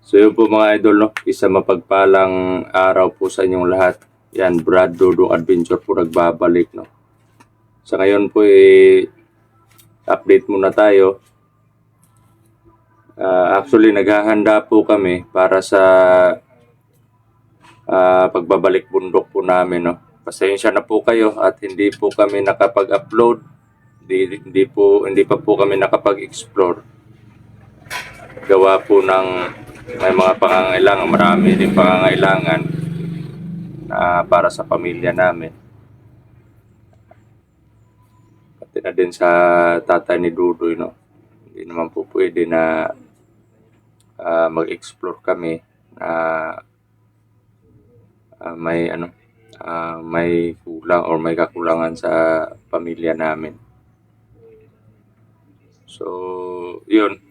So yun po mga idol, no? Isa mapagpalang araw po sa inyong lahat. Yan, Brad Dodong Adventure po nagbabalik, no? Sa ngayon po update muna tayo. Actually, naghahanda po kami para sa pagbabalik bundok po namin, no? Pasensya na po kayo at hindi po kami nakapag-upload. Hindi pa po kami nakapag-explore. Gawa po ng may mga pangangailangan, marami din pangangailangan para sa pamilya namin. Pati na din sa tatay ni Dudoy, no? Hindi naman po pwede na mag-explore kami na may kulang or may kakulangan sa pamilya namin. So, yun.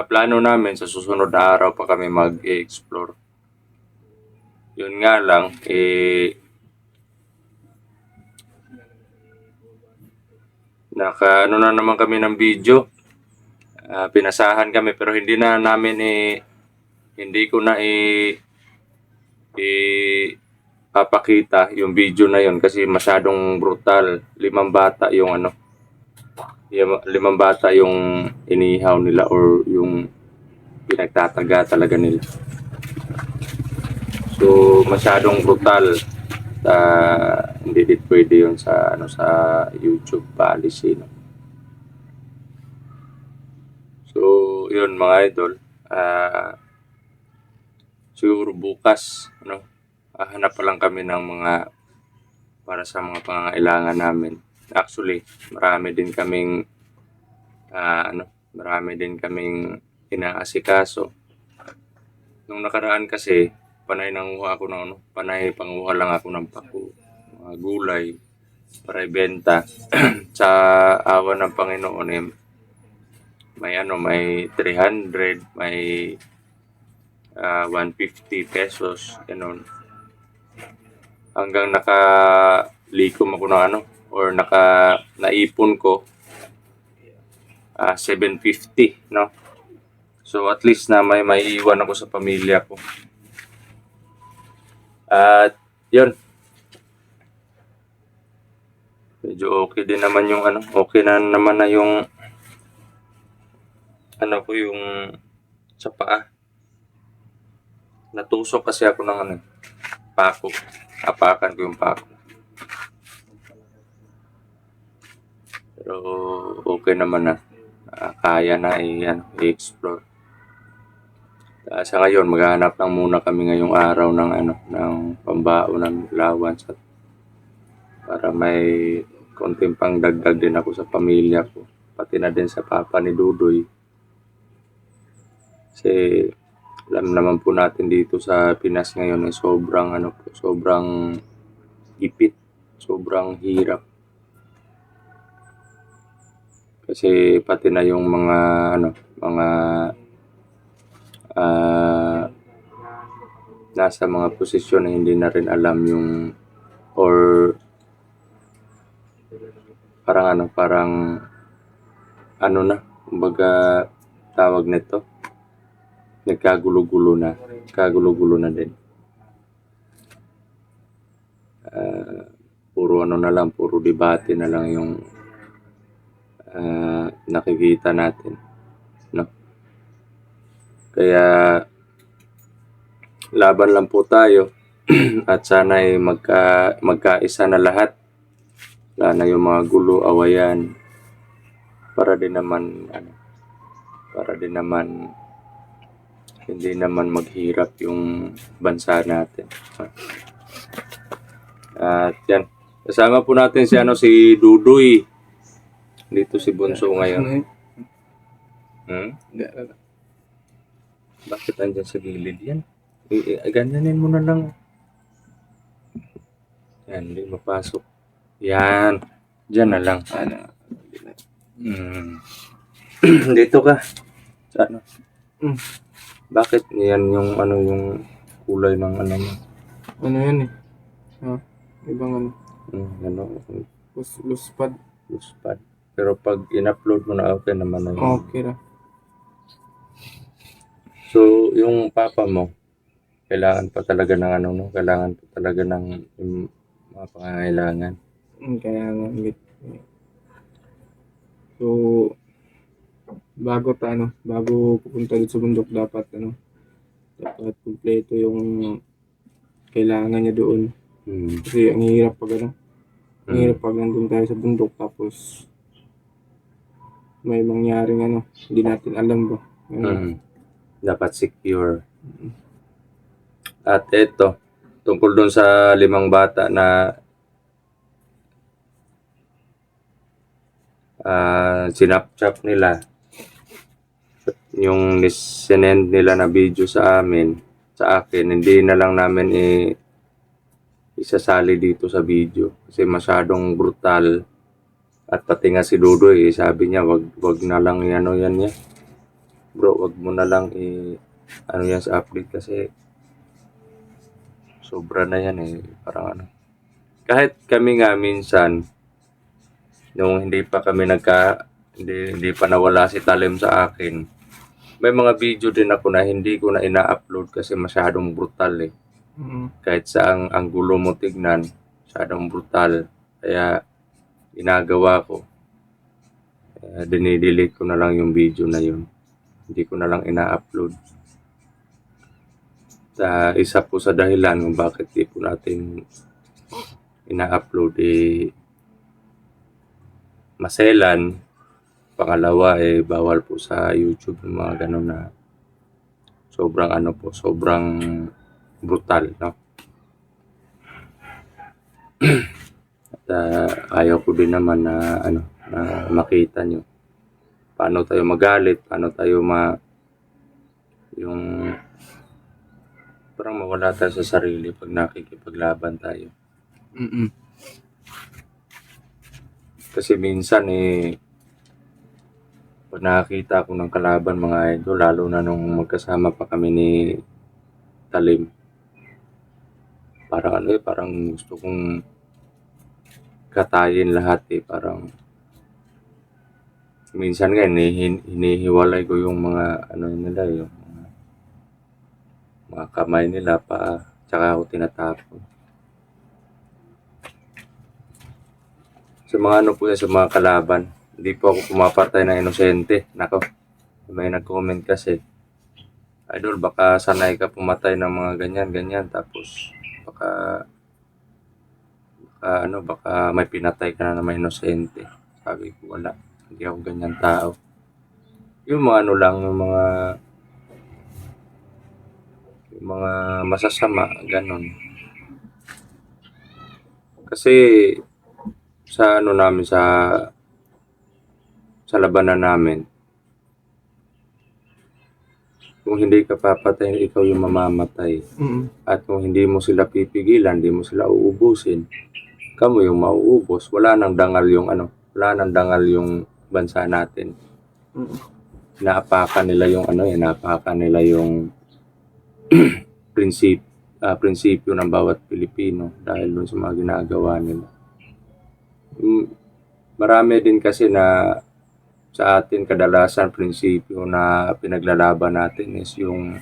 Plano namin sa susunod na araw pa kami mag-explore. Yun nga lang, na naman kami ng video. Pinasahan kami pero hindi na namin hindi ko na papakita yung video na yun kasi masyadong brutal. 5 bata yung inihaw nila or yung pinagtataga talaga nila. So masyadong brutal. Hindi din pwede yun sa YouTube policy, no? So yun mga idol, siguro bukas hanap pa lang kami ng mga para sa mga pangangailangan namin. Actually, marami din kaming inaasikaso. Nung nakaraan kasi panay panguha lang ako ng pako, mga gulay para ibenta. Sa awa ng Panginoon may 300, may 150 pesos, ganun. Hanggang nakalikom ako ng or naipon ko 750, no? So at least na may maiiwan ako sa pamilya ko. At yun. Medyo okay din naman yung okay na naman na yung yung sa paa. Natusok kasi ako ng pako. Apakan ko yung pako. Pero okay naman na. Kaya na i-explore. Sa ngayon, maghahanap lang muna kami ngayong araw ng pambao ng allowance para may konting pang dagdag din ako sa pamilya ko. Pati na din sa papa ni Dudoy. Kasi alam naman po natin dito sa Pinas ngayon sobrang ipit, sobrang hirap. Kasi pati na yung mga nasa mga posisyon na hindi na rin alam yung or parang kumbaga tawag nito, nagkagulo-gulo na din. Puro debate na lang yung nakikita natin, no? Kaya laban lang po tayo at sana magkaisa na lahat. Wala na yung mga gulo, awayan para din naman hindi naman maghirap yung bansa natin. At yan, kasama po natin si Dudoy. Dito si Bunso ngayon. Bakit andyan sa gilid yan? Ganyanin mo na lang. Yan, hindi mapasok. Yan, dyan na lang. Dito ka. Sa Bakit yan yung yung kulay ng mo? Yan ibang luspad. Pero pag in-upload mo na okay naman na yun. Okay na. So, yung papa mo, kailangan pa talaga ng ano, no? Kailangan pa talaga ng yung mga pangangailangan. Kaya nga, so, bago pupunta dito sa bundok, dapat kumpleto yung kailangan niya doon. Mm. Kasi ang hirap pag ang Mm. hirap pag nandun tayo sa bundok tapos may mangyaring hindi natin alam ba. Mm. Dapat secure. At ito, tungkol doon sa 5 bata na sinapchap nila, yung sinend nila na video sa akin, hindi na lang namin isasali dito sa video kasi masyadong brutal. At pati nga si Dudoy, sabi niya, wag na lang yan niya. Bro, wag mo na lang yan sa update kasi sobra na yan parang kahit kami nga minsan nung hindi pa nawala si Talim sa akin, may mga video din ako na hindi ko na ina-upload kasi masyadong brutal kahit sa ang gulo mo tignan, masyadong brutal, kaya ginagawa ko, dinidelete ko na lang yung video na yun, hindi ko na lang ina-upload. Isa po sa dahilan kung bakit di po natin ina-upload maselan. Pangalawa bawal po sa YouTube yung mga ganun na sobrang brutal, no? At ayaw ko din naman na na makita nyo paano tayo magalit, paano tayo yung parang mawala tayo sa sarili pag nakikipaglaban tayo. Kasi minsan pag nakakita ako ng kalaban, mga idol, lalo na nung magkasama pa kami ni Talim, parang gusto kong katayin lahat parang minsan nga hinihiwalay ko yung mga nila, yung mga kamay nila pa, tsaka ako tinatapon. Sa mga po yan, sa mga kalaban, hindi po ako pumapatay ng inosente. Nako, may nag-comment kasi, idol, baka sanay ka pumatay ng mga ganyan, tapos baka may pinatay ka na mga inosente. Sabi ko, wala, hindi ako ganyan tao. Yung mga lang, yung mga masasama, ganon. Kasi sa namin, sa labanan namin, kung hindi ka papatay, ikaw yung mamamatay. At kung hindi mo sila pipigilan, hindi mo sila uubusin, kamo yung mauubos. Wala nang dangal yung bansa natin. Naapakan nila yung prinsipyo ng bawat Pilipino dahil dun sa mga ginagawa nila. Marami din kasi na sa atin kadalasan prinsipyo na pinaglalaban natin is yung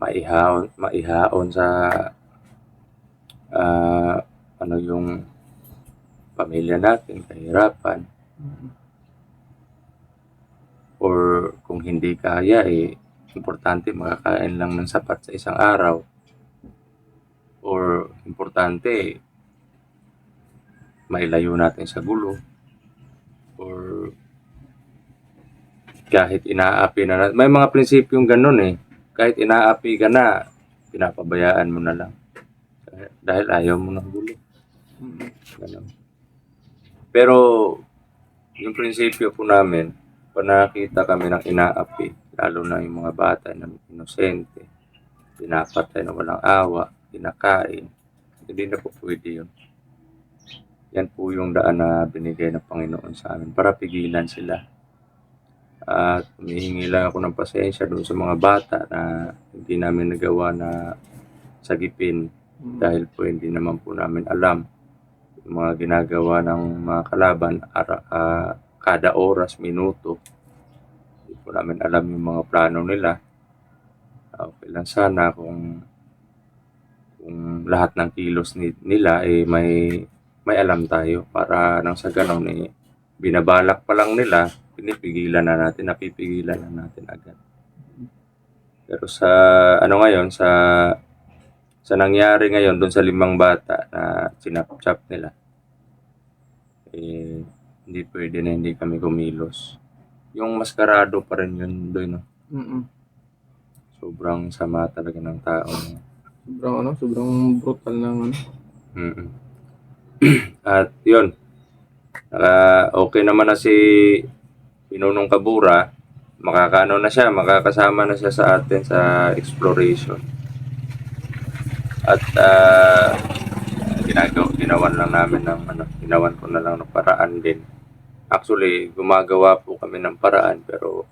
maihaon sa yung pamilya natin, kahirapan. Or kung hindi kaya importante makakain lang ng sapat sa isang araw. Or importante mailayo natin sa gulo. Or kahit inaapi na natin. May mga prinsipyong ganun Kahit inaapi ka na, pinapabayaan mo na lang. Dahil ayaw mo ng gulo. Ganun. Pero, yung prinsipyo po namin, pag nakakita kami ng inaapi, lalo na yung mga bata na inosente, pinapatay na walang awa, pinakain, hindi na po pwede yun. Yan po yung daan na binigay ng Panginoon sa amin para pigilan sila. At humihingi lang ako ng pasensya doon sa mga bata na hindi namin nagawa na sagipin dahil po hindi naman po namin alam yung mga ginagawa ng mga kalaban kada oras, minuto. Hindi po namin alam yung mga plano nila. Okay lang sana kung lahat ng kilos nila may alam tayo para nang sa gano'n binabalak pa lang nila, napipigilan na natin agad. Pero sa ngayon sa nangyari ngayon doon sa 5 bata na chinap-chap nila, hindi pwede na hindi kami kumilos. Yung maskarado pa rin yun doon, no? Mm. Sobrang sama talaga ng tao. Sobrang brutal ng Mm. At yun, okay naman na si Pinunong Kabura, makakasama na siya sa atin sa exploration. At ginawan ko na lang ng paraan din. Actually, gumagawa po kami ng paraan, pero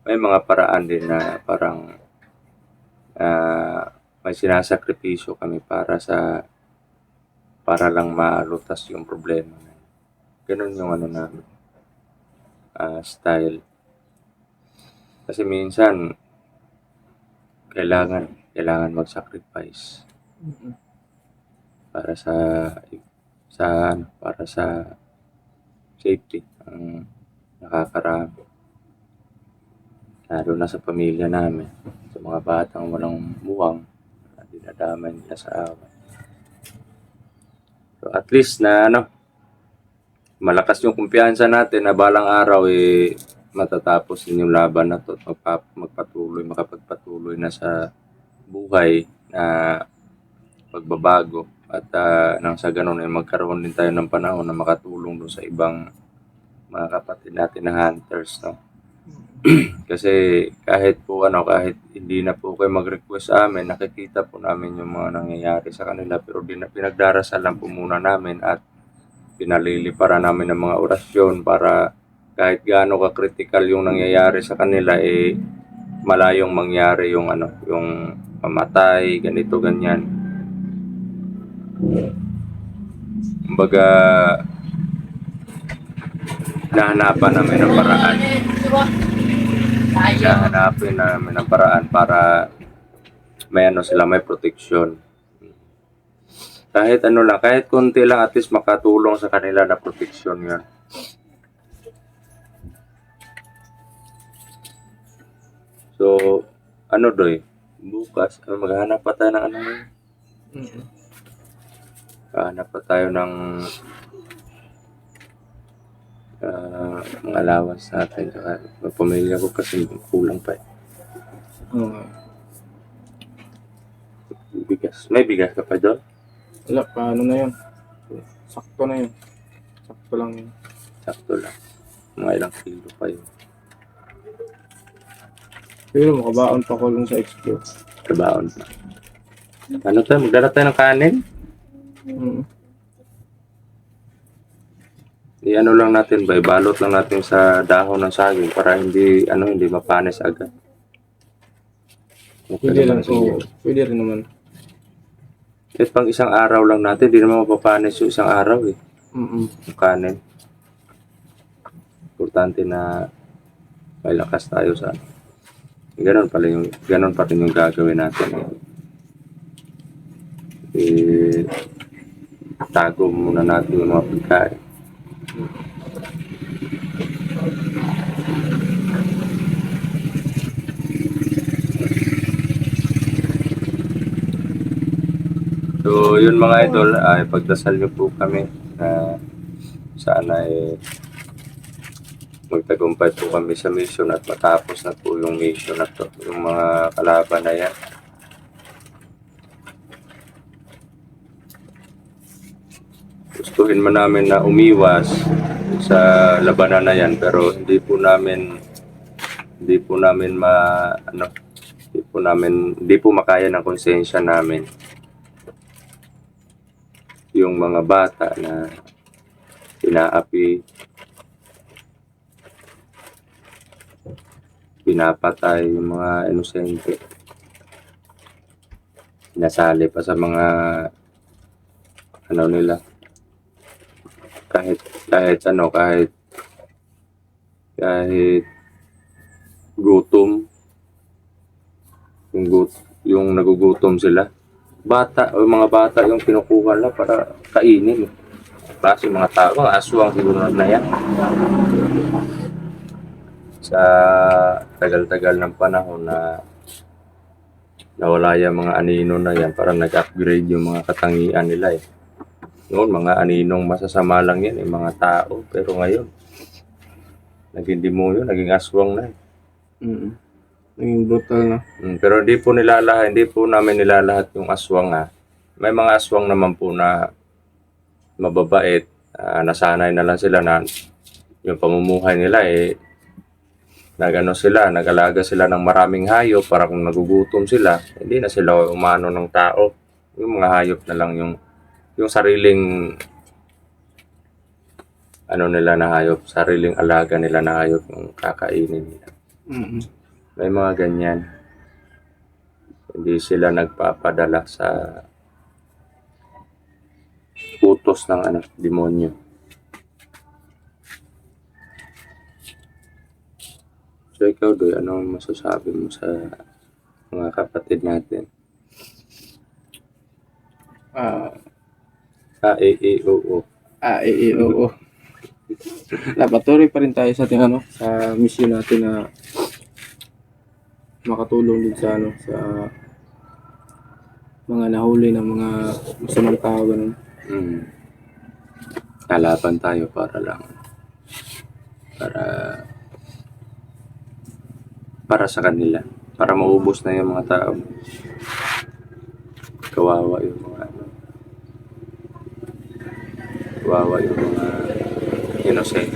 may mga paraan din na parang may sinasakripisyo kami para lang malutas yung problema. Ganun yung namin, style. Kasi minsan kailangan mag-sacrifice para sa safety ang nakakarami. Lalo na sa pamilya namin, sa mga batang walang buwang na dinadamay nila sa away. So at least na malakas yung kumpiyansa natin na balang araw matatapos din yung laban na to at makapagpatuloy na sa buhay na pagbabago at nang sa ganun magkaroon din tayo ng panahon na makatulong doon sa ibang mga kapatid natin na hunters, no? Kasi kahit hindi na po kayo mag-request sa amin, nakikita po namin yung mga nangyayari sa kanila, pero pinagdarasalan po muna namin at pinaliliparan namin ng mga orasyon para kahit gaano ka-critical yung nangyayari sa kanila, malayong mangyari yung mamatay, ganito, ganyan. Kumbaga, hahanapan namin ng paraan para may proteksyon. Kahit konti lang, at least makatulong sa kanila na proteksyon yan. So, Doy, bukas, maghanap pa tayo ng maghanap pa tayo ng mga allowance natin. Saka, pamilya ko kasi kulang pa bigas. May bigas ka pa doon? Wala, paano na yun? Sakto na yun. Sakto lang yun. Sakto lang. Mga ilang kilo pa yun. Pero makabaon pa ko lang sa explore. Kabaon pa. Magdala tayo ng kanin? Lang natin ba? Ibalot lang natin sa dahon ng saging para hindi mapanis agad. Pwede lang. Pwede rin naman. Kahit pang isang araw lang natin, hindi naman mapapanis yung isang araw yung kanin. Importante na may lakas tayo sa ganun pa rin yung gagawin natin. Tago muna natin yung mga pagkain. So, yun mga idol, pagdasal niyo po kami na sana magtagumpay po kami sa mission at matapos na po yung mission na to, yung mga kalaban na yan. Gustuhin man namin na umiwas sa labanan na yan, pero hindi po makaya ng konsensya namin yung mga bata na inaapi, pinapatay yung mga inosente, nasali pa sa mga nila, kahit gutom, yung nagugutom sila. Bata, o mga bata yung kinukuha nila para kainin. Klase mga tao, mga aswang siguro na yan. Sa tagal-tagal ng panahon na nawala yung mga anino na yan, para nag-upgrade yung mga katangian nila eh. Noon, mga aninong masasama lang yan, mga tao. Pero ngayon, naging demonyo, naging aswang na eh. Naging brutal na. Pero hindi po namin nilalahat yung aswang ha. May mga aswang naman po na mababait, nasanay na lang sila na yung pamumuhay nila eh, nag-alaga sila ng maraming hayop para kung nagugutom sila, hindi na sila umano ng tao. Yung mga hayop na lang yung sariling nila na hayop, sariling alaga nila na hayop yung kakainin nila. May mga ganyan. Hindi sila nagpapadala sa utos ng demonyo. So ikaw, Doy, anong masasabi mo sa mga kapatid natin? Oo. Oo. Patuloy pa rin tayo sa ating sa mission natin na makatulong din sa sa mga nahuli ng mga masamang tao ganun. Lalaban tayo para sa kanila, para maubos na yung mga tao. Kawawa yung mga innocent.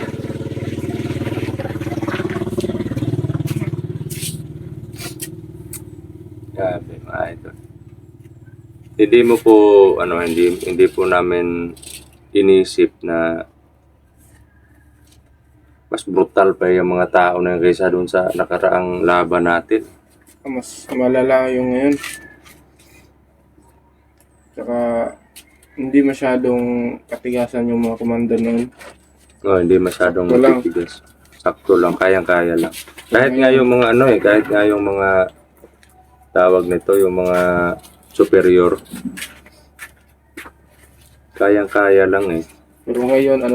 Grabe mga idol. Hindi mo po hindi po namin inisip na mas brutal pa yung mga tao na kaysa doon sa nakaraang laban natin. Mas malala yung ngayon. Tsaka hindi masyadong katigasan yung mga commander noon. Hindi masyadong Sakto lang. matigas. Sakto lang, kayang-kaya lang. Kahit nga yung mga kahit nga yung mga tawag nito, yung mga superior, kayang-kaya lang eh. Pero ngayon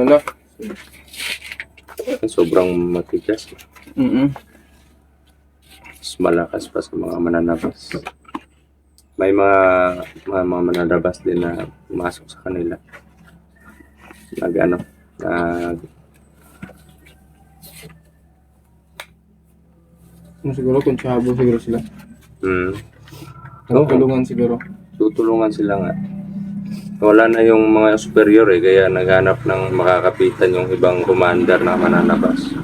Sobrang matigas. Mas malakas pa sa mga mananabas. May mga mananabas din na pumasok sa kanila. Siguro konsyabo siguro sila. Tutulungan siguro. Tutulungan sila nga. Wala na yung mga superior kaya naghanap ng makakapitan yung ibang commander na mananabas.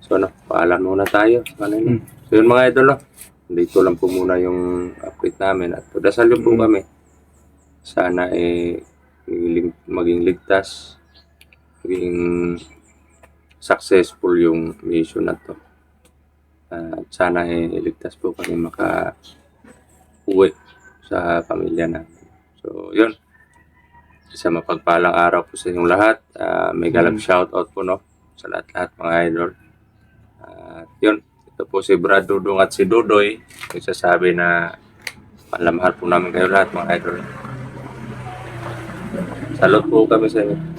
So paalam muna tayo. So yun mga idol, dito lang po muna yung update namin at dasal niyo po kami. Sana maging ligtas, maging successful yung mission na to. At sana ligtas po kami maka-uwi sa pamilya namin. So yun, isa mapagpalang araw po sa inyong lahat. Mega love shoutout po sa lahat-lahat mga idol. Yun, ito po si Brad Dudong at si Dudoy. Nagsasabi na mahal po namin kayo lahat mga idol. Salute po kami sa inyo.